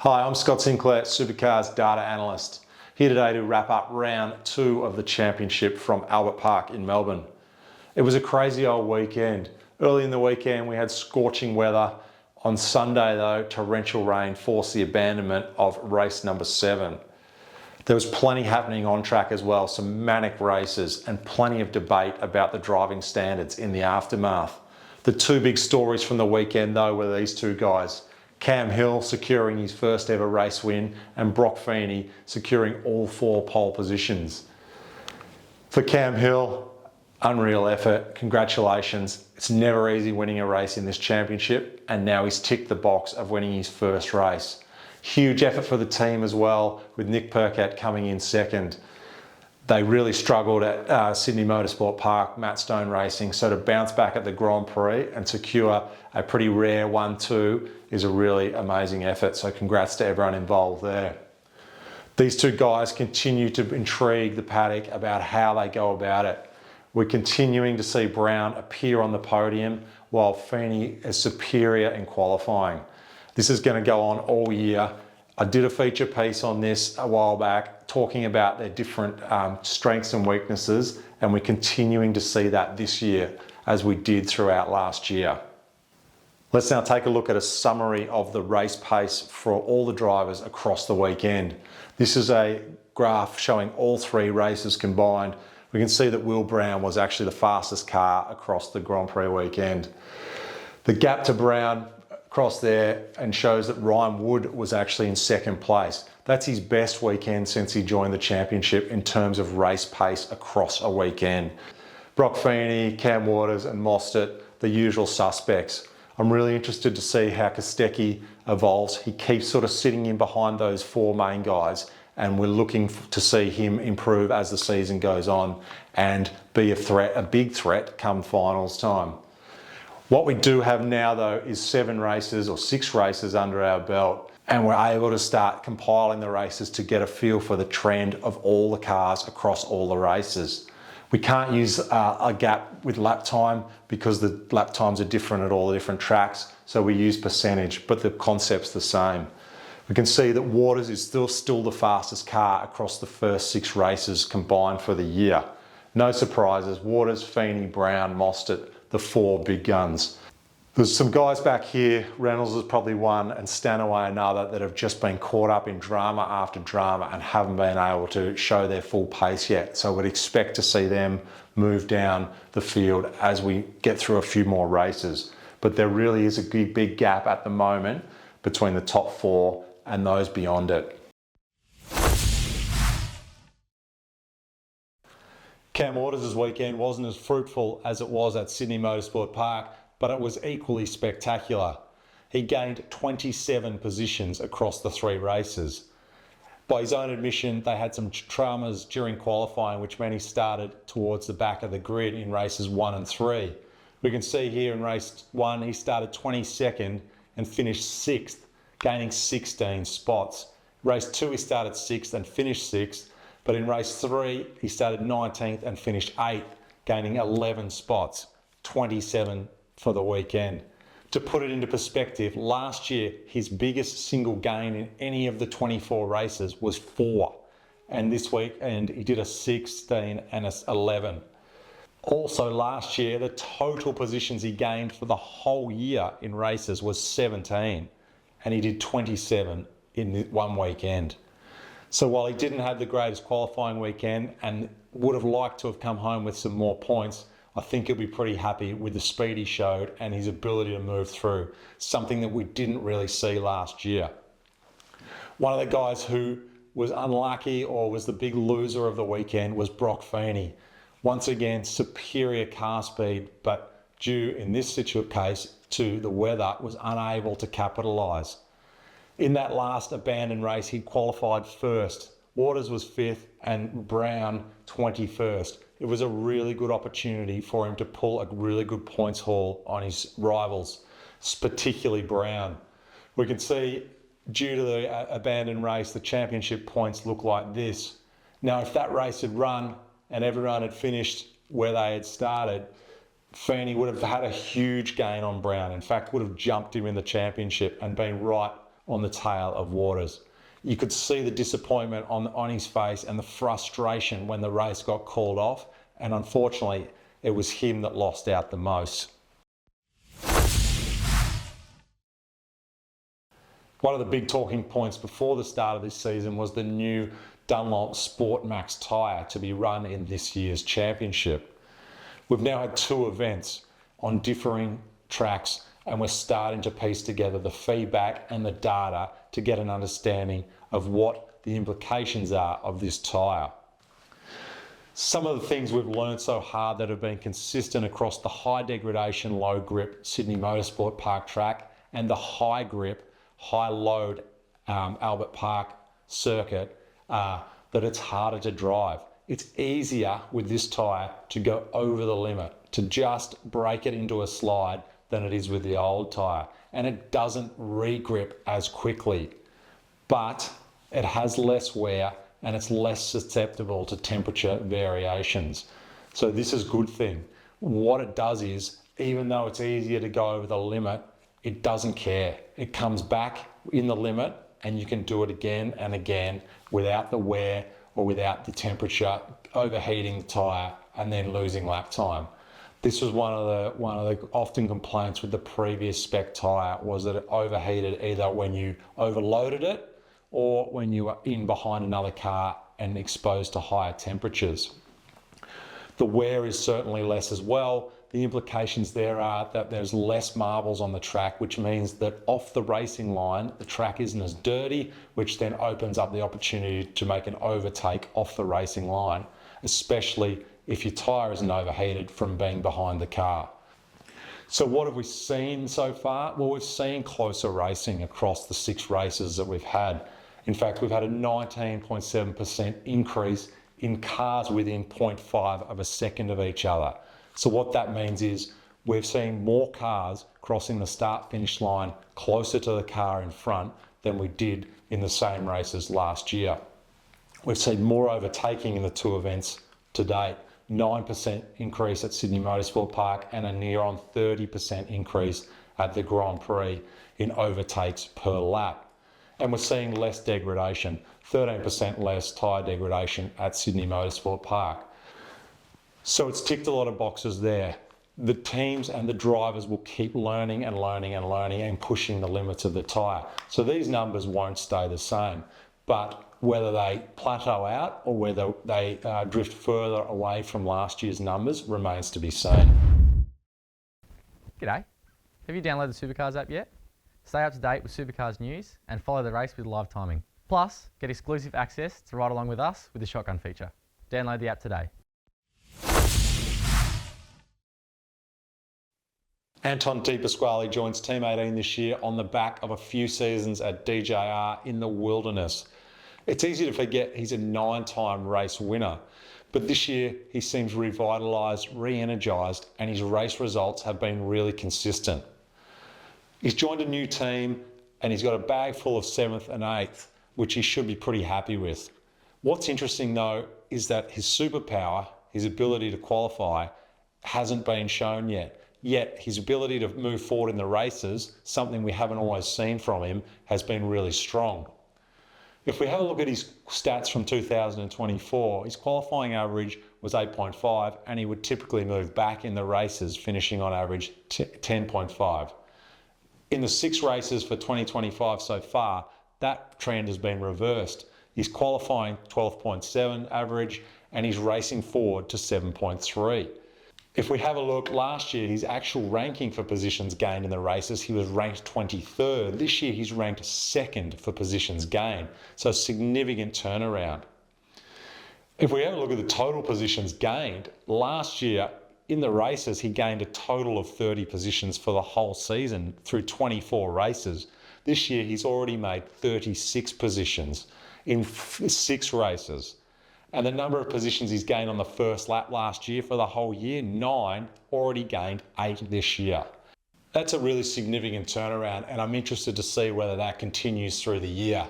Hi, I'm Scott Sinclair, Supercars Data Analyst, here today to wrap up round 2 of the championship from Albert Park in Melbourne. It was a crazy old weekend. Early in the weekend we had scorching weather. On Sunday though, torrential rain forced the abandonment of race number 7. There was plenty happening on track as well, some manic races and plenty of debate about the driving standards in the aftermath. The 2 big stories from the weekend though were these 2 guys. Cam Hill securing his first ever race win and Brock Feeney securing all 4 pole positions. For Cam Hill, unreal effort, congratulations. It's never easy winning a race in this championship, and now he's ticked the box of winning his first race. Huge effort for the team as well, with Nick Percat coming in second. They really struggled at Sydney Motorsport Park, Matt Stone Racing, so to bounce back at the Grand Prix and secure a pretty rare 1-2 is a really amazing effort, so congrats to everyone involved there. These 2 guys continue to intrigue the paddock about how they go about it. We're continuing to see Brown appear on the podium while Feeney is superior in qualifying. This is going to go on all year. I did a feature piece on this a while back talking about their different strengths and weaknesses, and we're continuing to see that this year as we did throughout last year. Let's now take a look at a summary of the race pace for all the drivers across the weekend. This is a graph showing all 3 races combined. We can see that Will Brown was actually the fastest car across the Grand Prix weekend. The gap to Brown across there and shows that Ryan Wood was actually in 2nd place. That's his best weekend since he joined the championship in terms of race pace across a weekend. Brock Feeney, Cam Waters and Mostert, the usual suspects. I'm really interested to see how Kostecki evolves. He keeps sort of sitting in behind those 4 main guys, and we're looking to see him improve as the season goes on and be a big threat come finals time. What we do have now though is 7 races or 6 races under our belt, and we're able to start compiling the races to get a feel for the trend of all the cars across all the races. We can't use a gap with lap time because the lap times are different at all the different tracks, so we use percentage, but the concept's the same. We can see that Waters is still the fastest car across the first 6 races combined for the year. No surprises, Waters, Feeney, Brown, Mostert, the 4 big guns. There's some guys back here, Reynolds is probably one and Stanaway another, that have just been caught up in drama after drama and haven't been able to show their full pace yet. So we'd expect to see them move down the field as we get through a few more races. But there really is a big gap at the moment between the top 4 and those beyond it. Cam Waters' weekend wasn't as fruitful as it was at Sydney Motorsport Park, but it was equally spectacular. He gained 27 positions across the 3 races. By his own admission, they had some traumas during qualifying, which meant he started towards the back of the grid in races 1 and 3. We can see here in race 1, he started 22nd and finished 6th, gaining 16 spots. Race 2, he started 6th and finished 6th. But in race 3, he started 19th and finished 8th, gaining 11 spots, 27 for the weekend. To put it into perspective, last year, his biggest single gain in any of the 24 races was 4. And this weekend, he did a 16 and a 11. Also last year, the total positions he gained for the whole year in races was 17. And he did 27 in one weekend. So while he didn't have the greatest qualifying weekend and would have liked to have come home with some more points, I think he'll be pretty happy with the speed he showed and his ability to move through, something that we didn't really see last year. One of the guys who was unlucky or was the big loser of the weekend was Brock Feeney. Once again, superior car speed, but due in this case to the weather, was unable to capitalise. In that last abandoned race, he qualified 1st. Waters was 5th and Brown 21st. It was a really good opportunity for him to pull a really good points haul on his rivals, particularly Brown. We can see, due to the abandoned race, the championship points look like this. Now, if that race had run and everyone had finished where they had started, Feeney would have had a huge gain on Brown. In fact, would have jumped him in the championship and been right on the tail of Waters. You could see the disappointment on his face and the frustration when the race got called off, and unfortunately it was him that lost out the most. One of the big talking points before the start of this season was the new Dunlop Sport Max tyre to be run in this year's championship. We've now had 2 events on differing tracks, and we're starting to piece together the feedback and the data to get an understanding of what the implications are of this tyre. Some of the things we've learned so hard that have been consistent across the high degradation, low grip Sydney Motorsport Park track and the high grip, high load Albert Park circuit, that it's harder to drive. It's easier with this tyre to go over the limit, to just break it into a slide than it is with the old tyre. And it doesn't re-grip as quickly, but it has less wear and it's less susceptible to temperature variations. So this is a good thing. What it does is, even though it's easier to go over the limit, it doesn't care. It comes back in the limit and you can do it again and again without the wear or without the temperature overheating the tyre and then losing lap time. This was one of the often complaints with the previous spec tyre, was that it overheated either when you overloaded it or when you were in behind another car and exposed to higher temperatures. The wear is certainly less as well. The implications there are that there's less marbles on the track, which means that off the racing line, the track isn't as dirty, which then opens up the opportunity to make an overtake off the racing line, especially if your tyre isn't overheated from being behind the car. So what have we seen so far? Well, we've seen closer racing across the 6 races that we've had. In fact, we've had a 19.7% increase in cars within 0.5 of a second of each other. So what that means is we've seen more cars crossing the start-finish line closer to the car in front than we did in the same races last year. We've seen more overtaking in the 2 events to date. 9% increase at Sydney Motorsport Park and a near on 30% increase at the Grand Prix in overtakes per lap. And we're seeing less degradation, 13% less tyre degradation at Sydney Motorsport Park. So it's ticked a lot of boxes there. The teams and the drivers will keep learning and learning and learning and pushing the limits of the tyre. So these numbers won't stay the same, but whether they plateau out or whether they drift further away from last year's numbers remains to be seen. G'day. Have you downloaded the Supercars app yet? Stay up to date with Supercars news and follow the race with live timing. Plus, get exclusive access to ride along with us with the shotgun feature. Download the app today. Anton De Pasquale joins Team 18 this year on the back of a few seasons at DJR in the wilderness. It's easy to forget he's a 9-time race winner, but this year he seems revitalised, re-energised, and his race results have been really consistent. He's joined a new team and he's got a bag full of 7th and 8th, which he should be pretty happy with. What's interesting though is that his superpower, his ability to qualify, hasn't been shown yet. Yet his ability to move forward in the races, something we haven't always seen from him, has been really strong. If we have a look at his stats from 2024, his qualifying average was 8.5 and he would typically move back in the races, finishing on average 10.5. In the 6 races for 2025 so far, that trend has been reversed. He's qualifying 12.7 average and he's racing forward to 7.3. If we have a look, last year, his actual ranking for positions gained in the races, he was ranked 23rd. This year, he's ranked 2nd for positions gained. So a significant turnaround. If we have a look at the total positions gained, last year in the races, he gained a total of 30 positions for the whole season through 24 races. This year, he's already made 36 positions in 6 races. And the number of positions he's gained on the first lap last year for the whole year, 9, already gained 8 this year. That's a really significant turnaround, and I'm interested to see whether that continues through the year.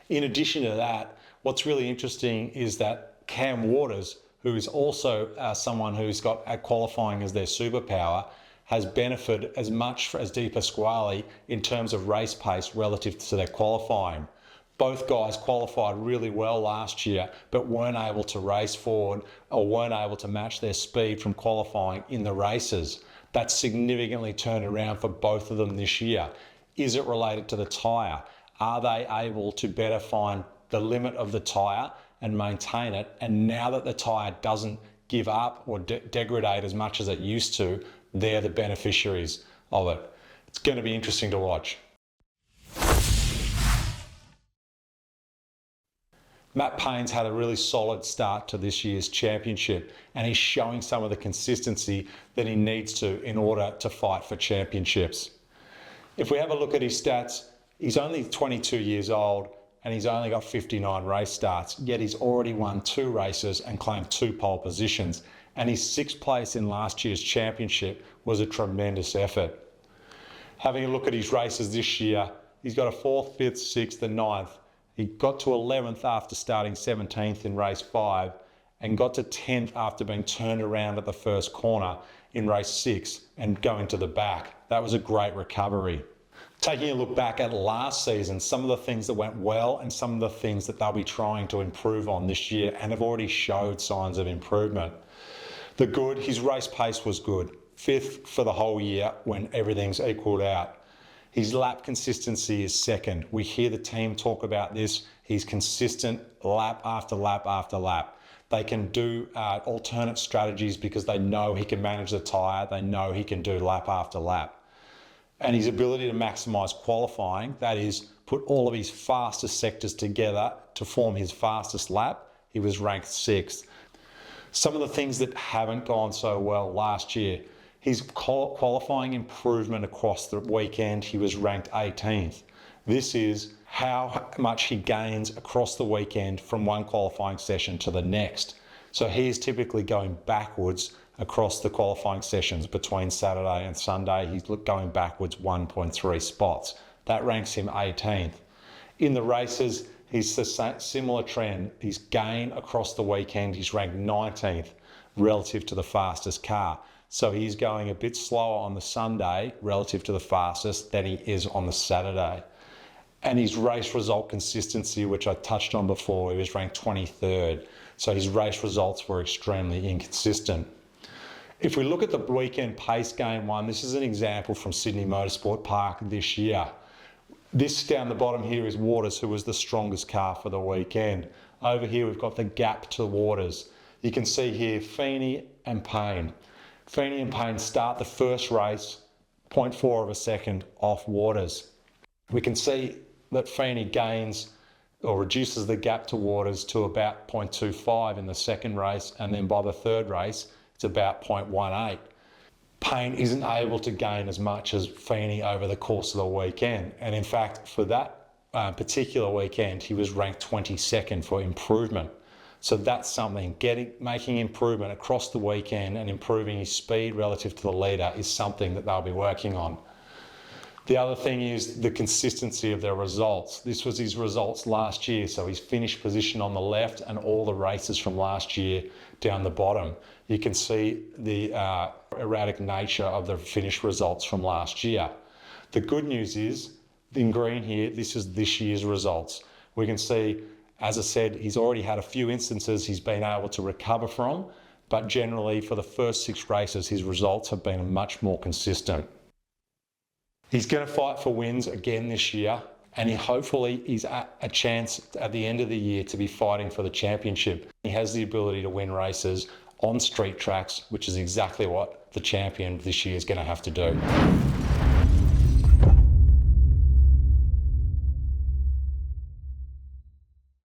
In addition to that, what's really interesting is that Cam Waters, who is also someone who's got qualifying as their superpower, has benefited as much as De Pasquale in terms of race pace relative to their qualifying. Both guys qualified really well last year, but weren't able to race forward or weren't able to match their speed from qualifying in the races. That's significantly turned around for both of them this year. Is it related to the tyre? Are they able to better find the limit of the tyre and maintain it? And now that the tyre doesn't give up or degrade as much as it used to, they're the beneficiaries of it. It's going to be interesting to watch. Matt Payne's had a really solid start to this year's championship, and he's showing some of the consistency that he needs to in order to fight for championships. If we have a look at his stats, he's only 22 years old and he's only got 59 race starts, yet he's already won 2 races and claimed 2 pole positions, and his 6th place in last year's championship was a tremendous effort. Having a look at his races this year, he's got a 4th, 5th, 6th and 9th. He got to 11th after starting 17th in race 5 and got to 10th after being turned around at the first corner in race 6 and going to the back. That was a great recovery. Taking a look back at last season, some of the things that went well and some of the things that they'll be trying to improve on this year and have already showed signs of improvement. The good, his race pace was good. 5th for the whole year when everything's equalled out. His lap consistency is 2nd. We hear the team talk about this. He's consistent lap after lap after lap. They can do alternate strategies because they know he can manage the tyre. They know he can do lap after lap. And his ability to maximise qualifying, that is, put all of his fastest sectors together to form his fastest lap, he was ranked 6th. Some of the things that haven't gone so well last year, his qualifying improvement across the weekend, he was ranked 18th. This is how much he gains across the weekend from one qualifying session to the next. So he is typically going backwards across the qualifying sessions between Saturday and Sunday. He's going backwards 1.3 spots. That ranks him 18th. In the races, he's the similar trend. His gain across the weekend, he's ranked 19th relative to the fastest car. So he's going a bit slower on the Sunday relative to the fastest than he is on the Saturday. And his race result consistency, which I touched on before, he was ranked 23rd. So his race results were extremely inconsistent. If we look at the weekend pace game one, this is an example from Sydney Motorsport Park this year. This down the bottom here is Waters, who was the strongest car for the weekend. Over here we've got the gap to Waters. You can see here Feeney and Payne. Feeney and Payne start the first race 0.4 of a second off Waters. We can see that Feeney gains or reduces the gap to Waters to about 0.25 in the second race, and then by the third race it's about 0.18. Payne isn't able to gain as much as Feeney over the course of the weekend, and in fact for that particular weekend he was ranked 22nd for improvement. So that's something, making improvement across the weekend and improving his speed relative to the leader is something that they'll be working on. The other thing is the consistency of their results. This was his results last year, so his finished position on the left and all the races from last year down the bottom. You can see the erratic nature of the finished results from last year. The good news is, in green here, this is this year's results. We can see, as I said, he's already had a few instances he's been able to recover from, but generally for the first 6 races, his results have been much more consistent. He's going to fight for wins again this year, and hopefully he's at a chance at the end of the year to be fighting for the championship. He has the ability to win races on street tracks, which is exactly what the champion this year is going to have to do.